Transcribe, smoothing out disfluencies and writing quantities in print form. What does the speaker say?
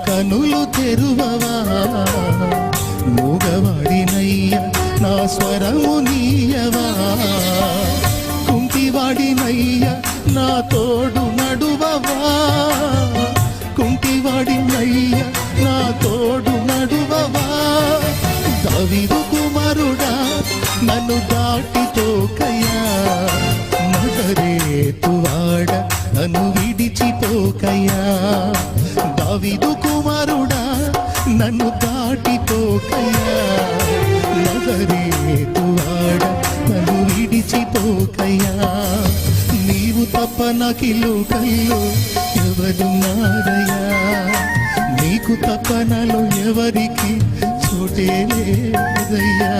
కనులు తెరువవా, మూగవాడినయ్యా నా స్వరము నీయవా, కుంటివాడినయ్యా నా తోడు నడువవా, కుంటివాడినయ్యా నా తోడు నడువవా. దావీదు కుమారుడా నన్ను దాటి తోకయ్యా, నజరేతువాడ నన్ను విడిచిపోకయ్యా. దావీదు కుమారుడా నన్ను దాటి తోకయ్యా, నజరేతువాడ నన్ను విడిచిపోకయ్యా. నీవు తప్ప నాకిల్లు కల్లు ఎవరున్నారయ్యా, నీకు తప్ప నాలో ఎవరికి చోటే లేదయ్యా.